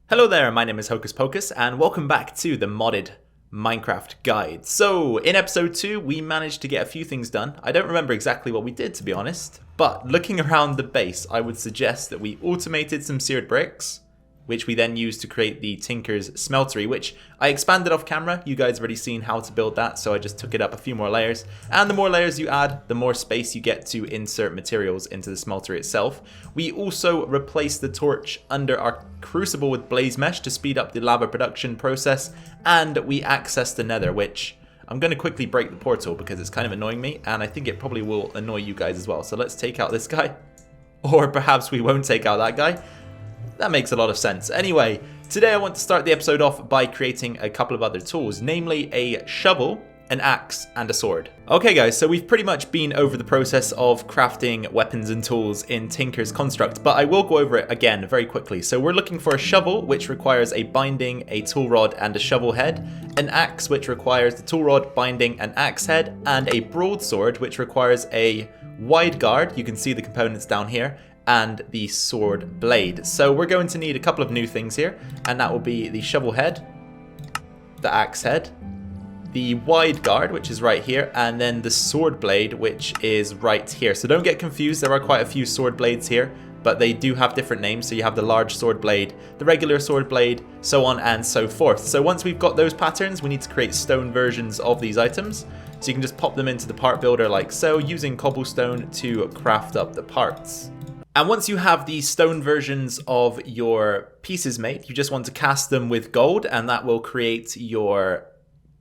Hello there, my name is Hocus Pocus, and welcome back to the modded Minecraft guide. So, in episode 2, we managed to get a few things done. I don't remember exactly what we did, to be honest, but looking around the base, I would suggest that we automated some seared bricks, which we then used to create the Tinker's Smeltery, which I expanded off camera. You guys already seen how to build that, so I just took it up a few more layers. And the more layers you add, the more space you get to insert materials into the smeltery itself. We also replaced the torch under our crucible with blaze mesh to speed up the lava production process, and we accessed the nether, which I'm going to quickly break the portal because it's kind of annoying me, and I think it probably will annoy you guys as well. So let's take out this guy, or perhaps we won't take out that guy. That makes a lot of sense. Anyway, today I want to start the episode off by creating a couple of other tools, namely a shovel, an axe, and a sword. Okay guys, so we've pretty much been over the process of crafting weapons and tools in Tinker's Construct, but I will go over it again very quickly. So we're looking for a shovel, which requires a binding, a tool rod, and a shovel head, an axe, which requires the tool rod, binding, and axe head, and a broadsword, which requires a wide guard. You can see the components down here, and the sword blade. So we're going to need a couple of new things here, and that will be the shovel head, the axe head, the wide guard, which is right here, and then the sword blade, which is right here. So don't get confused, there are quite a few sword blades here, but they do have different names. So you have the large sword blade, the regular sword blade, so on and so forth. So once we've got those patterns, we need to create stone versions of these items. So you can just pop them into the part builder like so, using cobblestone to craft up the parts. And once you have the stone versions of your pieces made, you just want to cast them with gold, and that will create your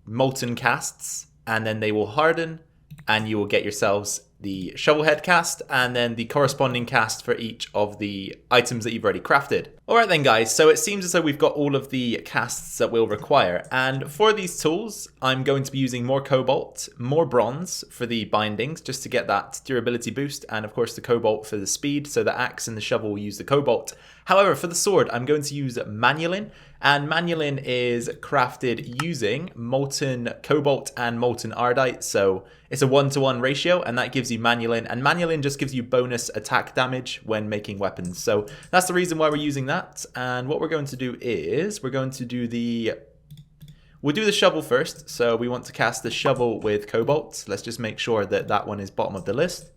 molten casts, and then they will harden, and you will get yourselves the shovel head cast, and then the corresponding cast for each of the items that you've already crafted. Alright then guys, so it seems as though we've got all of the casts that we'll require, and for these tools, I'm going to be using more cobalt, more bronze for the bindings, just to get that durability boost, and of course the cobalt for the speed, so the axe and the shovel will use the cobalt. However, for the sword, I'm going to use manulin, and manulin is crafted using molten cobalt and molten ardite, so it's a 1-to-1 ratio, and that gives you manulin, and manulin just gives you bonus attack damage when making weapons. So that's the reason why we're using that, and what we're going to do is, we'll do the shovel first. So we want to cast the shovel with cobalt. Let's just make sure that that one is bottom of the list.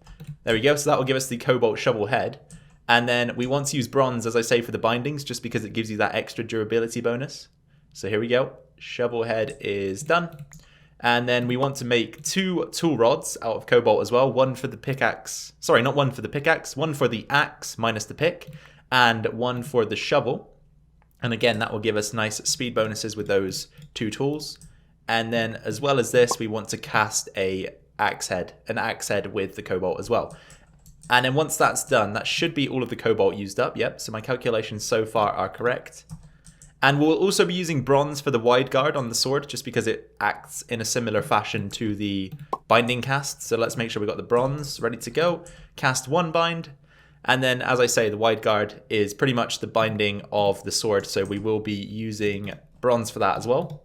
There we go, so that will give us the cobalt shovel head. And then we want to use bronze, as I say, for the bindings, just because it gives you that extra durability bonus. So here we go. Shovel head is done. And then we want to make 2 tool rods out of cobalt as well. One for the pickaxe. Sorry, not one for the pickaxe. One for the axe minus the pick. And one for the shovel. And again, that will give us nice speed bonuses with those 2 tools. And then as well as this, we want to cast an axe head with the cobalt as well. And then once that's done, that should be all of the cobalt used up. Yep, so my calculations so far are correct. And we'll also be using bronze for the wide guard on the sword, just because it acts in a similar fashion to the binding cast. So let's make sure we've got the bronze ready to go. Cast 1 bind. And then, as I say, the wide guard is pretty much the binding of the sword. So we will be using bronze for that as well.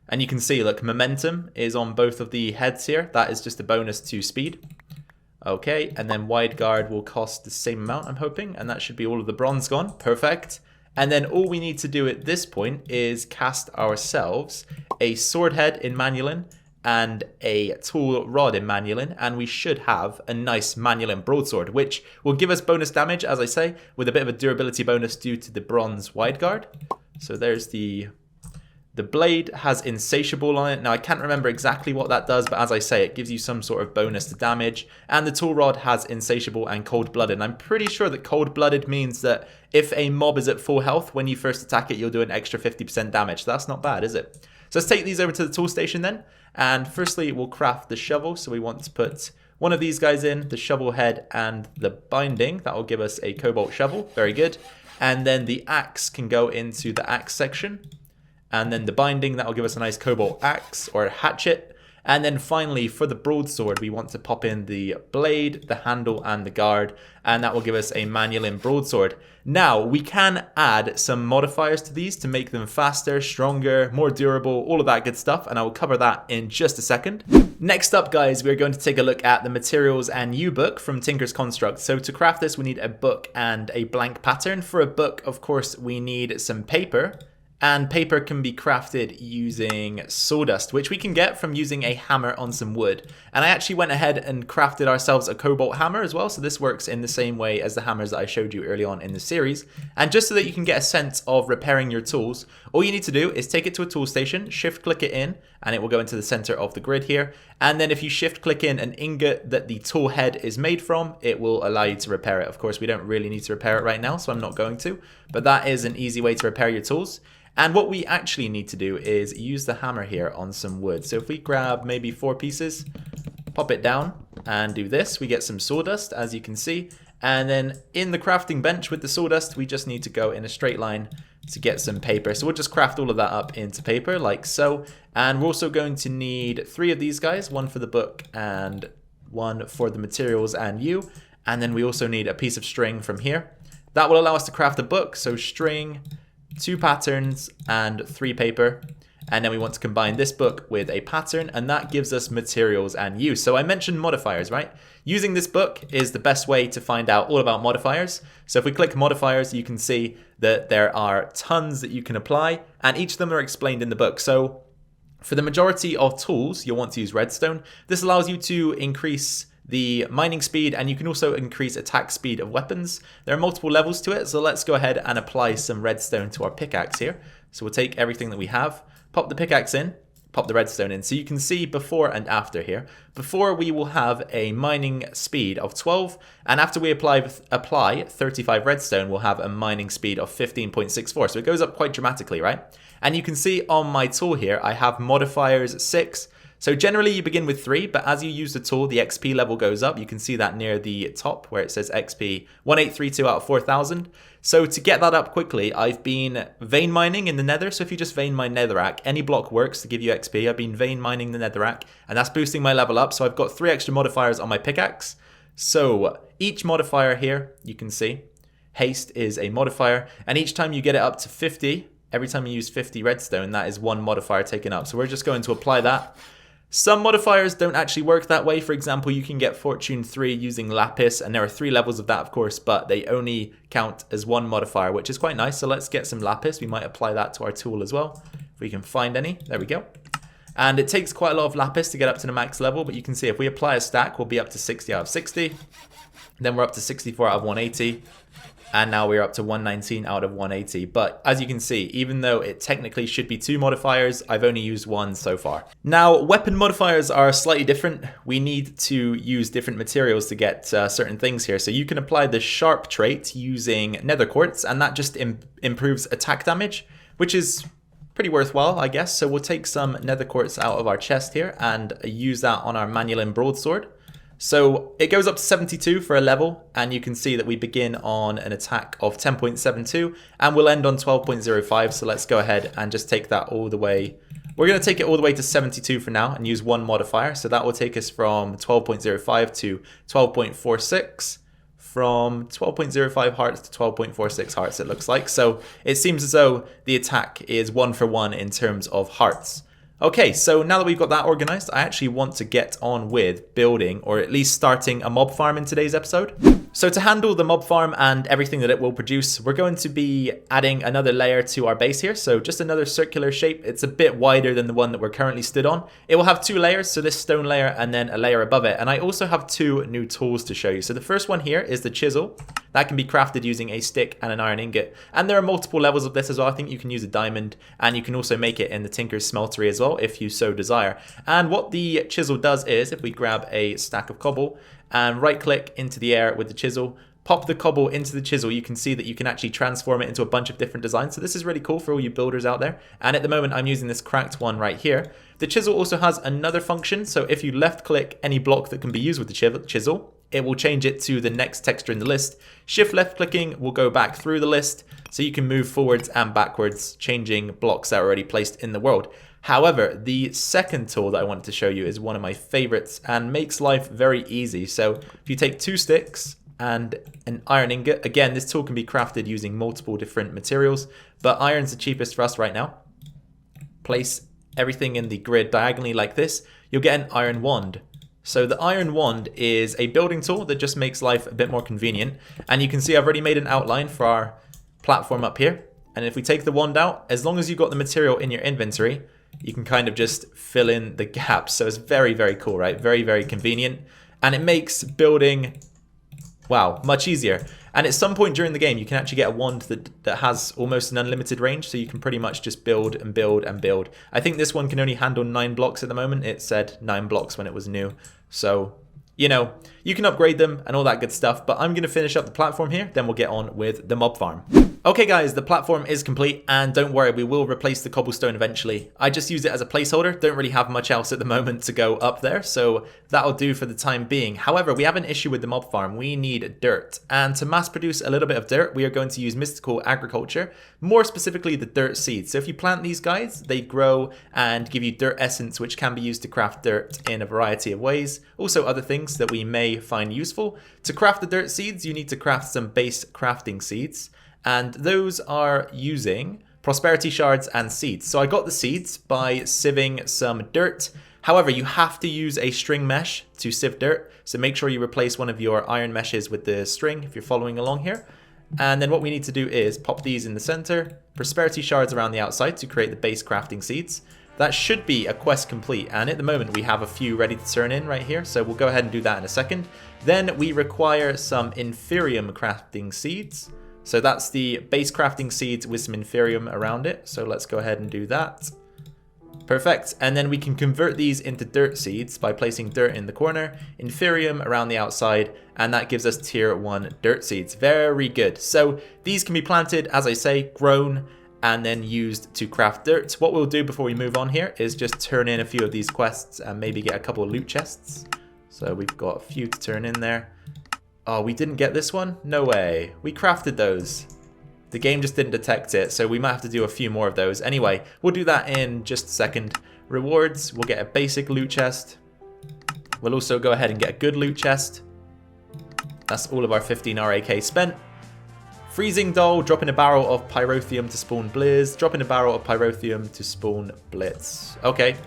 And you can see, look, momentum is on both of the heads here. That is just a bonus to speed. Okay, and then wide guard will cost the same amount, I'm hoping, and that should be all of the bronze gone. Perfect. And then all we need to do at this point is cast ourselves a sword head in manulin and a tool rod in manulin, and we should have a nice manulin broadsword, which will give us bonus damage, as I say, with a bit of a durability bonus due to the bronze wide guard. So there's the blade has insatiable on it. Now I can't remember exactly what that does, but as I say, it gives you some sort of bonus to damage. And the tool rod has insatiable and cold-blooded. And I'm pretty sure that cold-blooded means that if a mob is at full health, when you first attack it, you'll do an extra 50% damage. So that's not bad, is it? So let's take these over to the tool station then. And firstly, we'll craft the shovel. So we want to put one of these guys in, the shovel head and the binding. That will give us a cobalt shovel. Very good. And then the axe can go into the axe section. And then the binding, that will give us a nice cobalt axe or hatchet. And then finally, for the broadsword, we want to pop in the blade, the handle, and the guard. And that will give us a manulin broadsword. Now, we can add some modifiers to these to make them faster, stronger, more durable, all of that good stuff. And I will cover that in just a second. Next up, guys, we're going to take a look at the materials and U book from Tinker's Construct. So to craft this, we need a book and a blank pattern. For a book, of course, we need some paper. And paper can be crafted using sawdust, which we can get from using a hammer on some wood. And I actually went ahead and crafted ourselves a cobalt hammer as well, so this works in the same way as the hammers that I showed you early on in the series. And just so that you can get a sense of repairing your tools, all you need to do is take it to a tool station, shift click it in, and it will go into the center of the grid here. And then if you shift click in an ingot that the tool head is made from, it will allow you to repair it. Of course, we don't really need to repair it right now, so I'm not going to, but that is an easy way to repair your tools. And what we actually need to do is use the hammer here on some wood. So if we grab maybe 4 pieces, pop it down and do this, we get some sawdust, as you can see. And then in the crafting bench with the sawdust, we just need to go in a straight line to get some paper. So we'll just craft all of that up into paper like so. And we're also going to need 3 of these guys, 1 for the book and 1 for the materials and U. And then we also need a piece of string from here. That will allow us to craft a book. So string, 2 patterns and 3 paper, and then we want to combine this book with a pattern, and that gives us materials and use. So I mentioned modifiers, right? Using this book is the best way to find out all about modifiers. So if we click modifiers, you can see that there are tons that you can apply, and each of them are explained in the book. So for the majority of tools, you'll want to use redstone. This allows you to increase the mining speed, and you can also increase attack speed of weapons. There are multiple levels to it, so let's go ahead and apply some redstone to our pickaxe here. So we'll take everything that we have, pop the pickaxe in, pop the redstone in. So you can see before and after here. Before, we will have a mining speed of 12, and after we apply 35 redstone, we'll have a mining speed of 15.64. So it goes up quite dramatically, right? And you can see on my tool here, I have modifiers 6. So generally you begin with 3, but as you use the tool, the XP level goes up. You can see that near the top where it says XP 1832 out of 4000. So to get that up quickly, I've been vein mining in the nether. So if you just vein mine netherrack, any block works to give you XP. I've been vein mining the netherrack, and that's boosting my level up. So I've got 3 extra modifiers on my pickaxe. So each modifier here, you can see, haste is a modifier, and each time you get it up to 50, every time you use 50 redstone, that is 1 modifier taken up. So we're just going to apply that. Some modifiers don't actually work that way. For example, you can get Fortune 3 using lapis, and there are 3 levels of that, of course, but they only count as 1 modifier, which is quite nice. So let's get some lapis. We might apply that to our tool as well, if we can find any. There we go. And it takes quite a lot of lapis to get up to the max level, but you can see if we apply a stack, we'll be up to 60 out of 60. Then we're up to 64 out of 180. And now we're up to 119 out of 180. But as you can see, even though it technically should be 2 modifiers, I've only used 1 so far. Now, weapon modifiers are slightly different. We need to use different materials to get certain things here. So you can apply the sharp trait using nether quartz, and that just improves attack damage, which is pretty worthwhile, I guess. So we'll take some nether quartz out of our chest here and use that on our Manulin broadsword. So it goes up to 72 for a level, and you can see that we begin on an attack of 10.72 and we'll end on 12.05. So let's go ahead and just take that all the way. We're going to take it all the way to 72 for now and use 1 modifier. So that will take us from 12.05 to 12.46, from 12.05 hearts to 12.46 hearts, it looks like. So it seems as though the attack is 1 for 1 in terms of hearts. Okay, so now that we've got that organized, I actually want to get on with building, or at least starting, a mob farm in today's episode. So to handle the mob farm and everything that it will produce, we're going to be adding another layer to our base here. So just another circular shape. It's a bit wider than the one that we're currently stood on. It will have 2 layers, so this stone layer and then a layer above it. And I also have 2 new tools to show you. So the first one here is the chisel. That can be crafted using a stick and an iron ingot. And there are multiple levels of this as well. I think you can use a diamond, and you can also make it in the Tinker's smeltery as well, if you so desire. And what the chisel does is, if we grab a stack of cobble and right click into the air with the chisel, pop the cobble into the chisel, you can see that you can actually transform it into a bunch of different designs. So this is really cool for all you builders out there. And at the moment I'm using this cracked one right here. The chisel also has another function. So if you left click any block that can be used with the chisel, it will change it to the next texture in the list. Shift left clicking will go back through the list, so you can move forwards and backwards, changing blocks that are already placed in the world. However, the second tool that I wanted to show you is one of my favorites and makes life very easy. So if you take 2 sticks and an iron ingot, again, this tool can be crafted using multiple different materials, but iron's the cheapest for us right now. Place everything in the grid diagonally like this, you'll get an iron wand. So the iron wand is a building tool that just makes life a bit more convenient. And you can see I've already made an outline for our platform up here. And if we take the wand out, as long as you've got the material in your inventory, you can kind of just fill in the gaps. So it's very, very cool, right? Very, very convenient. And it makes building, wow, much easier. And at some point during the game, you can actually get a wand that has almost an unlimited range. So you can pretty much just build and build and build. I think this one can only handle 9 blocks at the moment. It said 9 blocks when it was new. So, you know, you can upgrade them and all that good stuff. But I'm going to finish up the platform here. Then we'll get on with the mob farm. Okay guys, the platform is complete, and don't worry, we will replace the cobblestone eventually. I just use it as a placeholder, don't really have much else at the moment to go up there, so that'll do for the time being. However, we have an issue with the mob farm. We need dirt, and to mass produce a little bit of dirt, we are going to use mystical agriculture, more specifically the dirt seeds. So if you plant these guys, they grow and give you dirt essence, which can be used to craft dirt in a variety of ways. Also other things that we may find useful. To craft the dirt seeds, you need to craft some base crafting seeds. And those are using prosperity shards and seeds. So I got the seeds by sieving some dirt. However, you have to use a string mesh to sieve dirt. So make sure you replace one of your iron meshes with the string if you're following along here. And then what we need to do is pop these in the center, prosperity shards around the outside to create the base crafting seeds. That should be a quest complete. And at the moment we have a few ready to turn in right here. So we'll go ahead and do that in a second. Then we require some inferium crafting seeds. So that's the base crafting seeds with some inferium around it. So let's go ahead and do that. Perfect. And then we can convert these into dirt seeds by placing dirt in the corner, inferium around the outside, and that gives us tier 1 dirt seeds. Very good. So these can be planted, as I say, grown, and then used to craft dirt. What we'll do before we move on here is just turn in a few of these quests and maybe get a couple of loot chests. So we've got a few to turn in there. Oh, we didn't get this one? No way. We crafted those. The game just didn't detect it, so we might have to do a few more of those. Anyway, we'll do that in just a second. Rewards, we'll get a basic loot chest. We'll also go ahead and get a good loot chest. That's all of our 15 RAK spent. Freezing doll, dropping a barrel of pyrotheum to spawn blizz. Dropping a barrel of pyrotheum to spawn blitz. Okay.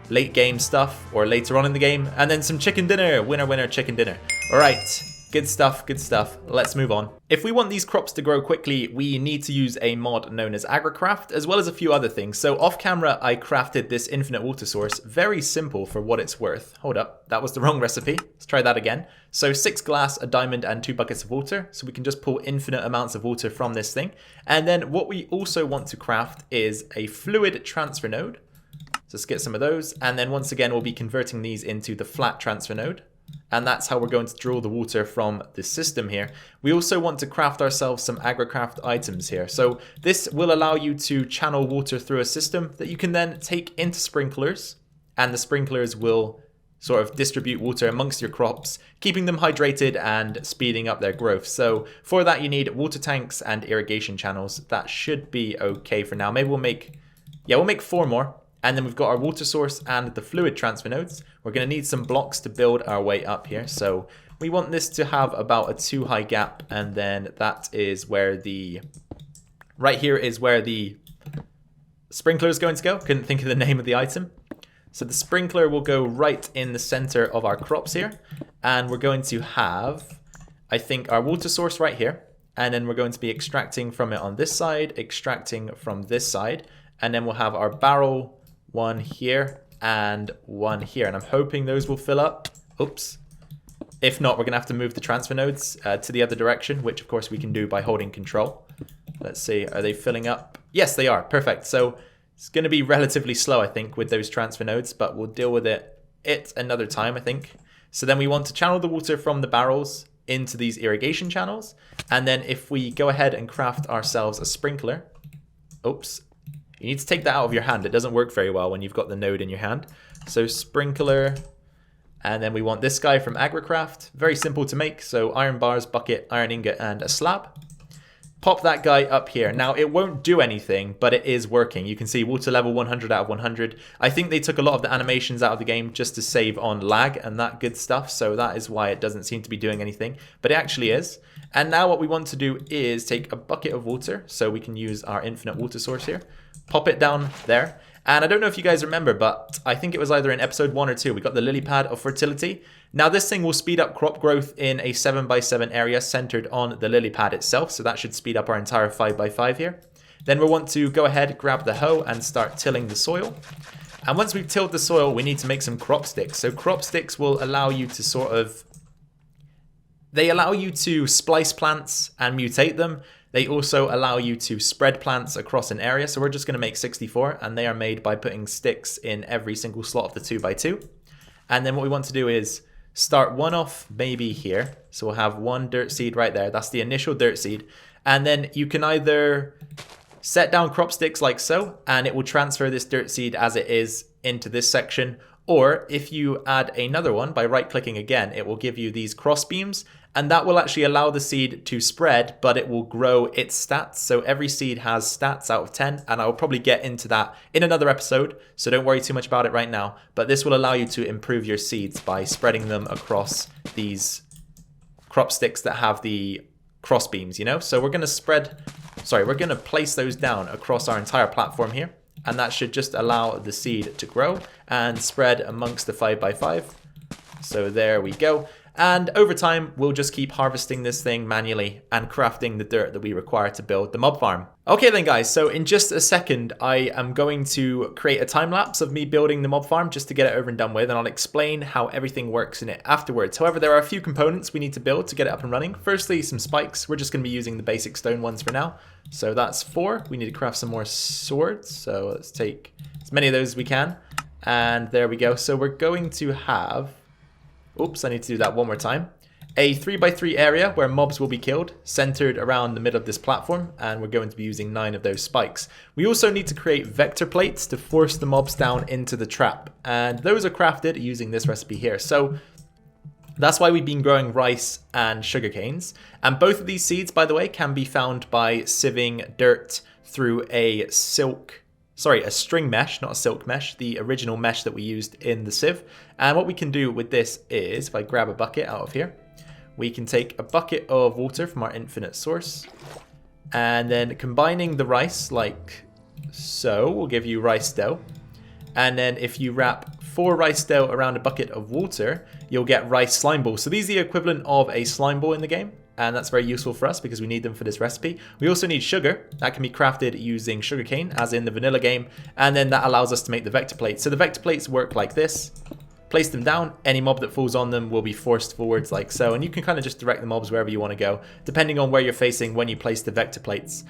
Late game stuff, or later on in the game. And then some chicken dinner. Winner, winner, chicken dinner. Alright. Good stuff, good stuff. Let's move on. If we want these crops to grow quickly, we need to use a mod known as Agricraft, as well as a few other things. So off camera, I crafted this infinite water source. Very simple for what it's worth. Hold up, that was the wrong recipe. Let's try that again. So 6 glass, a diamond, and 2 buckets of water. So we can just pull infinite amounts of water from this thing. And then what we also want to craft is a fluid transfer node. So let's get some of those. And then once again, we'll be converting these into the flat transfer node. And that's how we're going to draw the water from the system here. We also want to craft ourselves some Agricraft items here. So this will allow you to channel water through a system that you can then take into sprinklers. And the sprinklers will sort of distribute water amongst your crops, keeping them hydrated and speeding up their growth. So for that, you need water tanks and irrigation channels. That should be okay for now. Maybe we'll make 4 more. And then we've got our water source and the fluid transfer nodes. We're going to need some blocks to build our way up here. So we want this to have about a 2 high gap. And then that is where right here is where the sprinkler is going to go. Couldn't think of the name of the item. So the sprinkler will go right in the center of our crops here. And we're going to have, I think, our water source right here. And then we're going to be extracting from it on this side, extracting from this side. And then we'll have our barrel, one here and one here, and I'm hoping those will fill up. Oops. If not, we're gonna have to move the transfer nodes to the other direction, which of course we can do by holding control. Let's see, are they filling up? Yes, they are. Perfect. So it's gonna be relatively slow, I think, with those transfer nodes, but we'll deal with it another time, I think. So then we want to channel the water from the barrels into these irrigation channels, and then if we go ahead and craft ourselves a sprinkler. Oops. You need to take that out of your hand. It doesn't work very well when you've got the node in your hand. So sprinkler, and then we want this guy from Agricraft. Very simple to make. So iron bars, bucket, iron ingot, and a slab. pop that guy up here. Now, it won't do anything, but it is working. You can see water level 100 out of 100. I think they took a lot of the animations out of the game just to save on lag and that good stuff, so that is why it doesn't seem to be doing anything, but it actually is. And now what we want to do is take a bucket of water, so we can use our infinite water source here, pop it down there. And I don't know if you guys remember, but I think it was either in episode 1 or 2, we got the lily pad of fertility. Now this thing will speed up crop growth in a 7x7 area centered on the lily pad itself. So that should speed up our entire 5x5 here. Then we'll want to go ahead, grab the hoe and start tilling the soil. And once we've tilled the soil, we need to make some crop sticks. So crop sticks will allow you to they allow you to splice plants and mutate them. They also allow you to spread plants across an area. So we're just going to make 64, and they are made by putting sticks in every single slot of the 2x2. And then what we want to do is start one off maybe here. So we'll have one dirt seed right there. That's the initial dirt seed. And then you can either set down crop sticks like so, and it will transfer this dirt seed as it is into this section. Or if you add another one by right clicking again, it will give you these cross beams, and that will actually allow the seed to spread, but it will grow its stats. So every seed has stats out of 10, and I'll probably get into that in another episode, so don't worry too much about it right now. But this will allow you to improve your seeds by spreading them across these crop sticks that have the cross beams, you know? So we're going to place those down across our entire platform here, and that should just allow the seed to grow and spread amongst the 5x5. So there we go. And over time, we'll just keep harvesting this thing manually and crafting the dirt that we require to build the mob farm. Okay then guys, so in just a second, I am going to create a time lapse of me building the mob farm just to get it over and done with, and I'll explain how everything works in it afterwards. However, there are a few components we need to build to get it up and running. Firstly, some spikes. We're just going to be using the basic stone ones for now. So that's 4. We need to craft some more swords. So let's take as many of those as we can. And there we go. So we're going to have... Oops, I need to do that one more time. A 3x3 area where mobs will be killed, centered around the middle of this platform, and we're going to be using 9 of those spikes. We also need to create vector plates to force the mobs down into the trap, and those are crafted using this recipe here. So that's why we've been growing rice and sugar canes, and both of these seeds, by the way, can be found by sieving dirt through a string mesh, not a silk mesh, the original mesh that we used in the sieve. And what we can do with this is, if I grab a bucket out of here, we can take a bucket of water from our infinite source, and then combining the rice like so will give you rice dough. And then if you wrap 4 rice dough around a bucket of water, you'll get rice slime balls. So these are the equivalent of a slime ball in the game, and that's very useful for us because we need them for this recipe. We also need sugar. That can be crafted using sugarcane, as in the vanilla game, and then that allows us to make the vector plates. So the vector plates work like this. Place them down, any mob that falls on them will be forced forwards like so, and you can kind of just direct the mobs wherever you want to go, depending on where you're facing when you place the vector plates.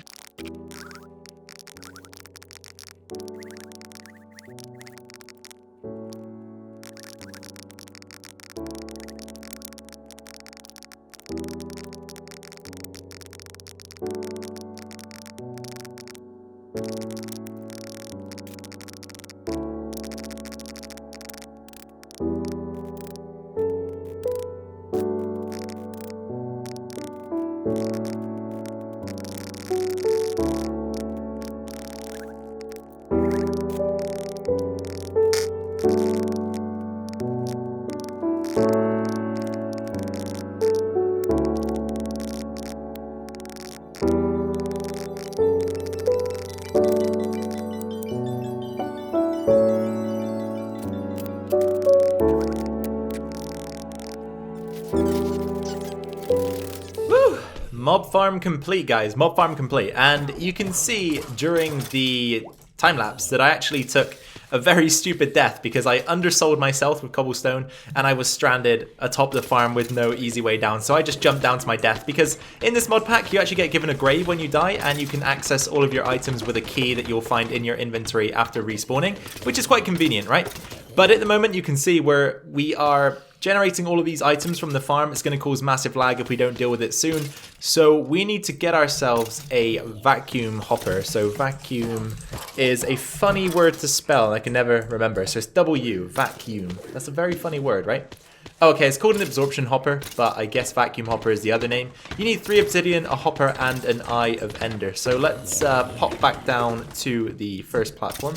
Mob farm complete, guys. Mob farm complete. And you can see during the time lapse that I actually took a very stupid death because I undersold myself with cobblestone and I was stranded atop the farm with no easy way down. So I just jumped down to my death because in this mod pack you actually get given a grave when you die, and you can access all of your items with a key that you'll find in your inventory after respawning, which is quite convenient, right? But at the moment you can see where we are generating all of these items from the farm. It's going to cause massive lag if we don't deal with it soon. So we need to get ourselves a vacuum hopper. So vacuum is a funny word to spell, and I can never remember. So it's W, vacuum. That's a very funny word, right? Okay, it's called an absorption hopper, but I guess vacuum hopper is the other name. You need 3 obsidian, a hopper, and an eye of ender. So let's pop back down to the first platform.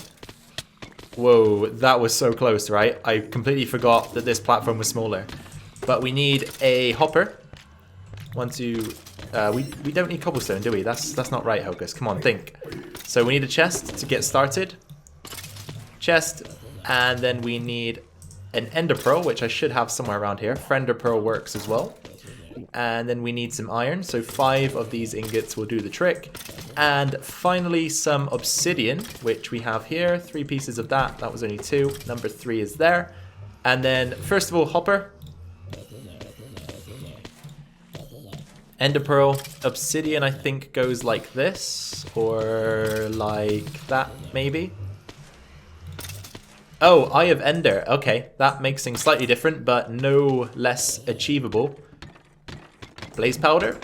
Whoa, that was so close, right? I completely forgot that this platform was smaller. But we need a hopper. We don't need cobblestone, do we? That's not right, Hocus. Come on, think. So we need a chest to get started. Chest, and then we need an ender pearl, which I should have somewhere around here. Friender pearl works as well. And then we need some iron, so 5 of these ingots will do the trick. And finally some obsidian, which we have here. 3 pieces of that. That was only 2. Number 3 is there. And then first of all, hopper. Ender pearl. Obsidian, I think, goes like this, or like that, maybe. Oh, Eye of Ender. Okay, that makes things slightly different, but no less achievable. Blaze powder.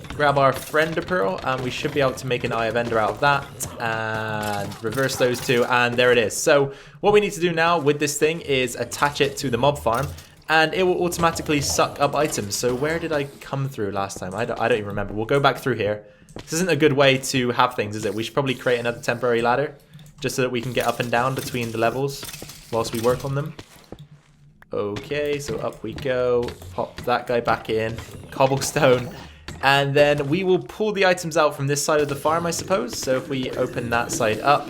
Grab our Friender pearl, and we should be able to make an Eye of Ender out of that. And reverse those 2, and there it is. So what we need to do now with this thing is attach it to the mob farm, and it will automatically suck up items. So where did I come through last time? I don't even remember. We'll go back through here. This isn't a good way to have things, is it? We should probably create another temporary ladder, just so that we can get up and down between the levels whilst we work on them. Okay, so up we go. Pop that guy back in. Cobblestone. And then we will pull the items out from this side of the farm, I suppose. So if we open that side up,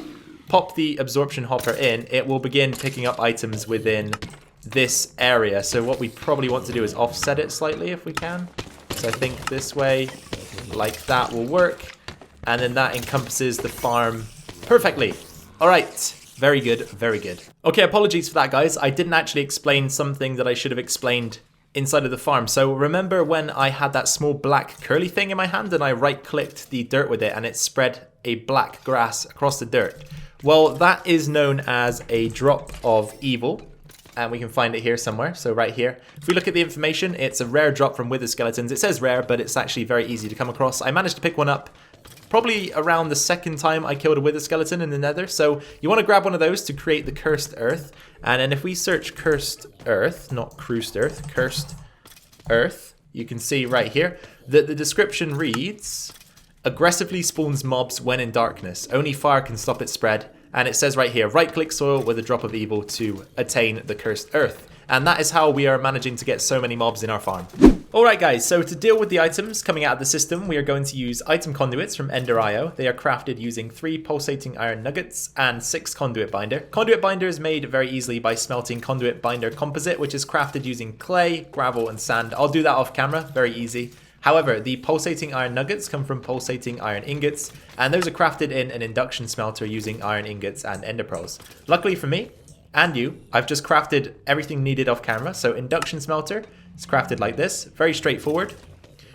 pop the absorption hopper in, it will begin picking up items within this area. So what we probably want to do is offset it slightly if we can. So I think this way, like that, will work. And then that encompasses the farm perfectly. All right, very good, very good. Okay, apologies for that, guys. I didn't actually explain something that I should have explained inside of the farm. So remember when I had that small black curly thing in my hand and I right-clicked the dirt with it and it spread a black grass across the dirt? Well, that is known as a drop of evil, and we can find it here somewhere. So right here, if we look at the information, it's a rare drop from wither skeletons. It says rare, but it's actually very easy to come across. I managed to pick one up probably around the second time I killed a wither skeleton in the nether. So you want to grab one of those to create the cursed earth. And then if we search cursed earth, not cruised earth, cursed earth, you can see right here that the description reads, aggressively spawns mobs when in darkness. Only fire can stop its spread. And it says right here, right click soil with a drop of evil to attain the cursed earth. And that is how we are managing to get so many mobs in our farm. Alright guys, so to deal with the items coming out of the system, we are going to use item conduits from EnderIO. They are crafted using 3 pulsating iron nuggets and 6 conduit binder. Conduit binder is made very easily by smelting conduit binder composite, which is crafted using clay, gravel and sand. I'll do that off camera, very easy. However, the pulsating iron nuggets come from pulsating iron ingots, and those are crafted in an induction smelter using iron ingots and ender pearls. Luckily for me, and you, I've just crafted everything needed off camera. So induction smelter is crafted like this, very straightforward.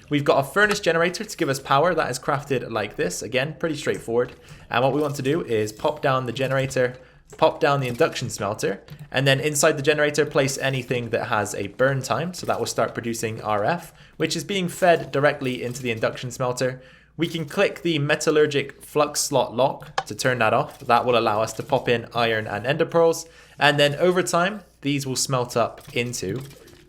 We've got a furnace generator to give us power, that is crafted like this, again, pretty straightforward. And what we want to do is pop down the generator, pop down the induction smelter, and then inside the generator place anything that has a burn time, so that will start producing RF, which is being fed directly into the induction smelter. We can click the metallurgic flux slot lock to turn that off. That will allow us to pop in iron and ender pearls. And then over time, these will smelt up into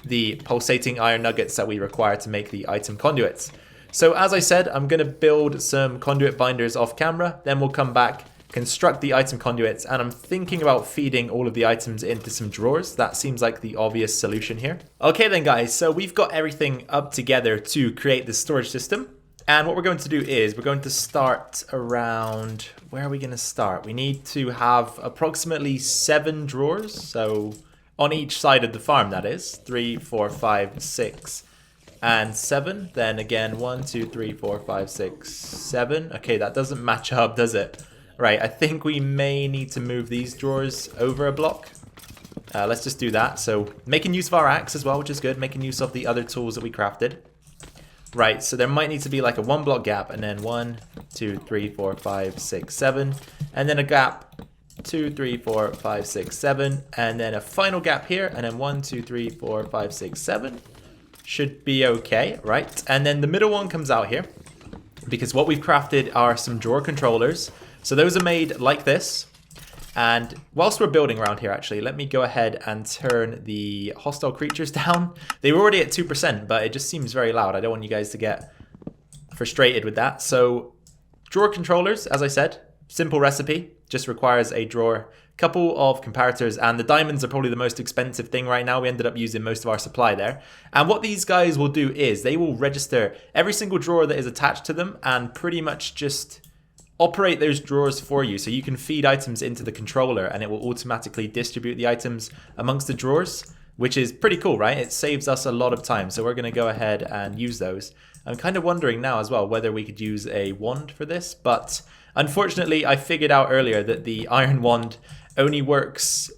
the pulsating iron nuggets that we require to make the item conduits. So as I said, I'm going to build some conduit binders off camera. Then we'll come back, construct the item conduits. And I'm thinking about feeding all of the items into some drawers. That seems like the obvious solution here. Okay then guys, so we've got everything up together to create the storage system. And what we're going to do is we're going to start around, where are we going to start? We need to have approximately 7 drawers. So on each side of the farm, that is 3, 4, 5, 6, and 7. Then again, 1, 2, 3, 4, 5, 6, 7. Okay, that doesn't match up, does it? Right, I think we may need to move these drawers over a block. Let's just do that. So making use of our axe as well, which is good. Making use of the other tools that we crafted. Right, so there might need to be like a 1 block gap, and then 1, 2, 3, 4, 5, 6, 7, and then a gap, 2, 3, 4, 5, 6, 7, and then a final gap here, and then 1, 2, 3, 4, 5, 6, 7. Should be okay, right? And then the middle one comes out here, because what we've crafted are some drawer controllers. So those are made like this, And whilst we're building around here, actually, let me go ahead and turn the hostile creatures down. They were already at 2%, but it just seems very loud. I don't want you guys to get frustrated with that. So drawer controllers, as I said, simple recipe, just requires a drawer, couple of comparators, and the diamonds are probably the most expensive thing right now. We ended up using most of our supply there. And what these guys will do is they will register every single drawer that is attached to them and pretty much just operate those drawers for you. So you can feed items into the controller and it will automatically distribute the items amongst the drawers, which is pretty cool, right? It saves us a lot of time. So we're going to go ahead and use those. I'm kind of wondering now as well whether we could use a wand for this, but unfortunately I figured out earlier that the iron wand only works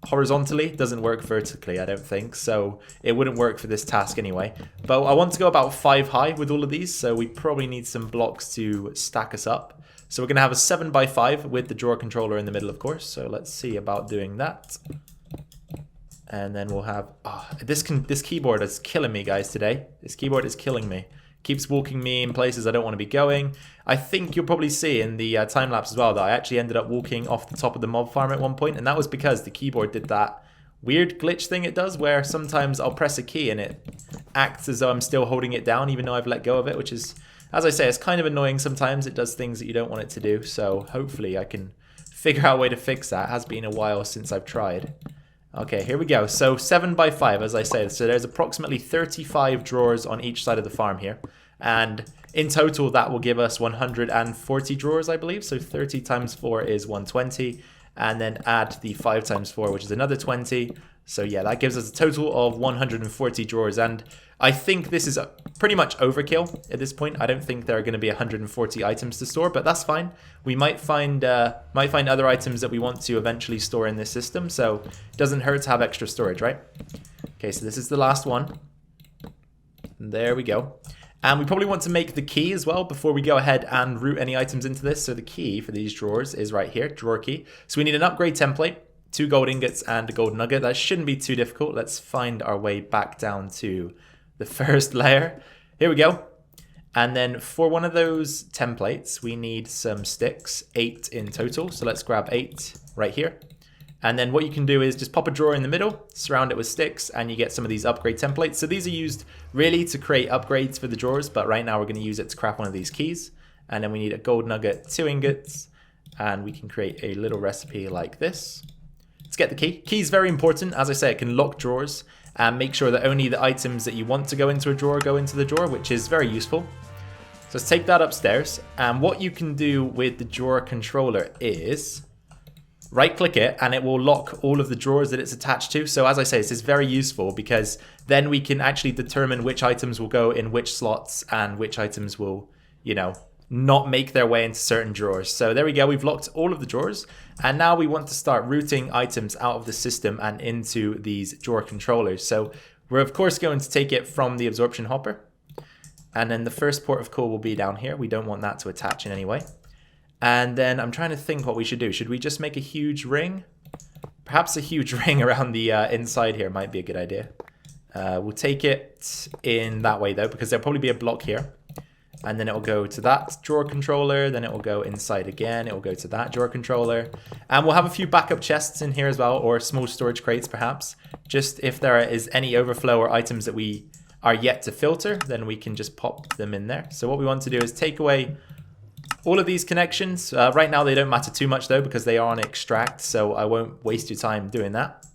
horizontally, doesn't work vertically, I don't think, so it wouldn't work for this task anyway. But I want to go about 5 high with all of these, so we probably need some blocks to stack us up. So we're going to have a 7x5 with the drawer controller in the middle, of course. So let's see about doing that. And then we'll have... this keyboard is killing me, guys, today. This keyboard is killing me. Keeps walking me in places I don't want to be going. I think you'll probably see in the time lapse as well that I actually ended up walking off the top of the mob farm at one point. And that was because the keyboard did that weird glitch thing it does where sometimes I'll press a key and it acts as though I'm still holding it down even though I've let go of it, which is... as I say, it's kind of annoying sometimes. It does things that you don't want it to do. So hopefully I can figure out a way to fix that. It has been a while since I've tried. Okay, here we go. So 7x5, as I said. So there's approximately 35 drawers on each side of the farm here. And in total, that will give us 140 drawers, I believe. So 30 times 4 is 120. And then add the 5 times 4, which is another 20. So yeah, that gives us a total of 140 drawers. And I think this is pretty much overkill at this point. I don't think there are going to be 140 items to store, but that's fine. We might find other items that we want to eventually store in this system, so it doesn't hurt to have extra storage, right? Okay, so this is the last one. There we go. And we probably want to make the key as well before we go ahead and route any items into this. So the key for these drawers is right here, drawer key. So we need an upgrade template, 2 gold ingots and a gold nugget. That shouldn't be too difficult. Let's find our way back down to the first layer. Here we go. And then for one of those templates, we need some sticks, 8 in total. So let's grab 8 right here. And then what you can do is just pop a drawer in the middle, surround it with sticks, and you get some of these upgrade templates. So these are used really to create upgrades for the drawers, but right now we're going to use it to craft one of these keys. And then we need a gold nugget, 2 ingots, and we can create a little recipe like this. Let's get the key. Key is very important. As I say, it can lock drawers and make sure that only the items that you want to go into a drawer go into the drawer, which is very useful. So let's take that upstairs. And what you can do with the drawer controller is right click it and it will lock all of the drawers that it's attached to. So as I say, this is very useful because then we can actually determine which items will go in which slots and which items will, you know, not make their way into certain drawers. So there we go, we've locked all of the drawers. And now we want to start routing items out of the system and into these drawer controllers. So we're of course going to take it from the absorption hopper. And then the first port of call will be down here. We don't want that to attach in any way. And then I'm trying to think what we should do. Should we just make a huge ring? Perhaps a huge ring around the inside here might be a good idea. We'll take it in that way though, because there'll probably be a block here. And then it will go to that drawer controller. Then it will go inside again. It will go to that drawer controller. And we'll have a few backup chests in here as well, or small storage crates perhaps. Just if there is any overflow or items that we are yet to filter, then we can just pop them in there. So what we want to do is take away all of these connections. Right now they don't matter too much though, because they are on extract. So I won't waste your time doing that.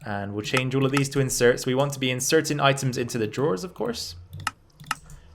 And we'll change all of these to insert. So we want to be inserting items into the drawers, of course.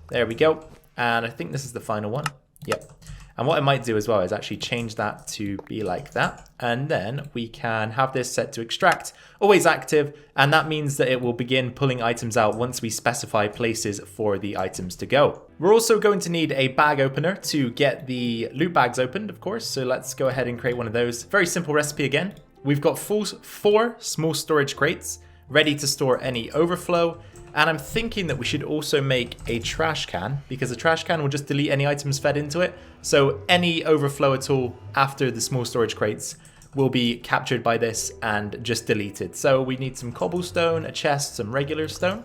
There we go. And I think this is the final one. Yep. And what I might do as well is actually change that to be like that. And then we can have this set to extract, always active. And that means that it will begin pulling items out once we specify places for the items to go. We're also going to need a bag opener to get the loot bags opened, of course. So let's go ahead and create one of those. Very simple recipe again. We've got 4 small storage crates ready to store any overflow. And I'm thinking that we should also make a trash can, because the trash can will just delete any items fed into it. So any overflow at all after the small storage crates will be captured by this and just deleted. So we need some cobblestone, a chest, some regular stone.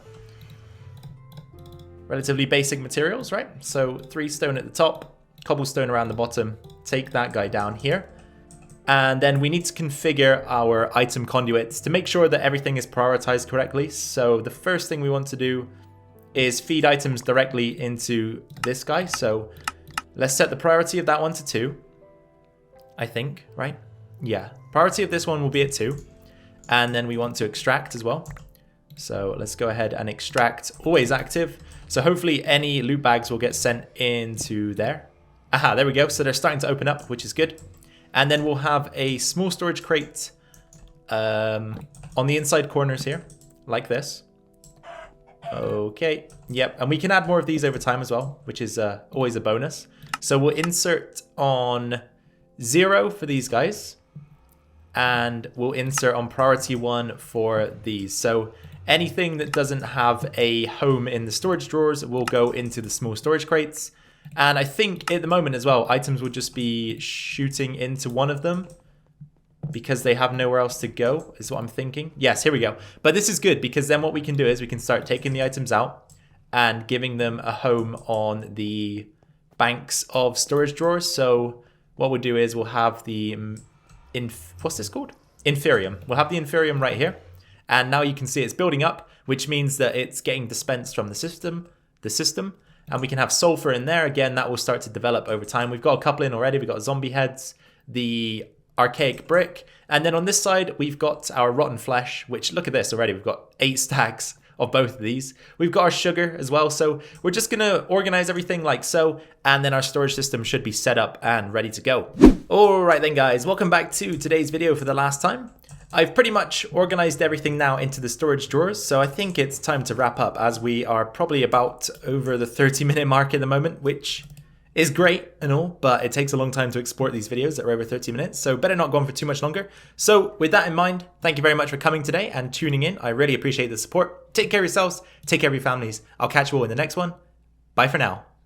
Relatively basic materials, right? So 3 stone at the top, cobblestone around the bottom. Take that guy down here. And then we need to configure our item conduits to make sure that everything is prioritized correctly. So the first thing we want to do is feed items directly into this guy. So let's set the priority of that one to 2, I think, right? Yeah, priority of this one will be at 2. And then we want to extract as well. So let's go ahead and extract, always active. So hopefully any loot bags will get sent into there. Aha, there we go. So they're starting to open up, which is good. And then we'll have a small storage crate on the inside corners here, like this. Okay, yep. And we can add more of these over time as well, which is always a bonus. So we'll insert on 0 for these guys. And we'll insert on priority 1 for these. So anything that doesn't have a home in the storage drawers will go into the small storage crates. And I think at the moment as well, items will just be shooting into one of them because they have nowhere else to go, is what I'm thinking. Yes, here we go. But this is good because then what we can do is we can start taking the items out and giving them a home on the banks of storage drawers. So what we'll do is we'll have the, what's this called? Inferium. We'll have the Inferium right here. And now you can see it's building up, which means that it's getting dispensed from the system. And we can have sulfur in there. Again, that will start to develop over time. We've got a couple in already. We've got zombie heads, the archaic brick. And then on this side, we've got our rotten flesh, which look at this already. We've got 8 stacks of both of these. We've got our sugar as well. So we're just going to organize everything like so. And then our storage system should be set up and ready to go. All right then, guys. Welcome back to today's video for the last time. I've pretty much organized everything now into the storage drawers, so I think it's time to wrap up as we are probably about over the 30-minute mark at the moment, which is great and all, but it takes a long time to export these videos that are over 30 minutes, so better not go on for too much longer. So with that in mind, thank you very much for coming today and tuning in. I really appreciate the support. Take care of yourselves, take care of your families. I'll catch you all in the next one. Bye for now.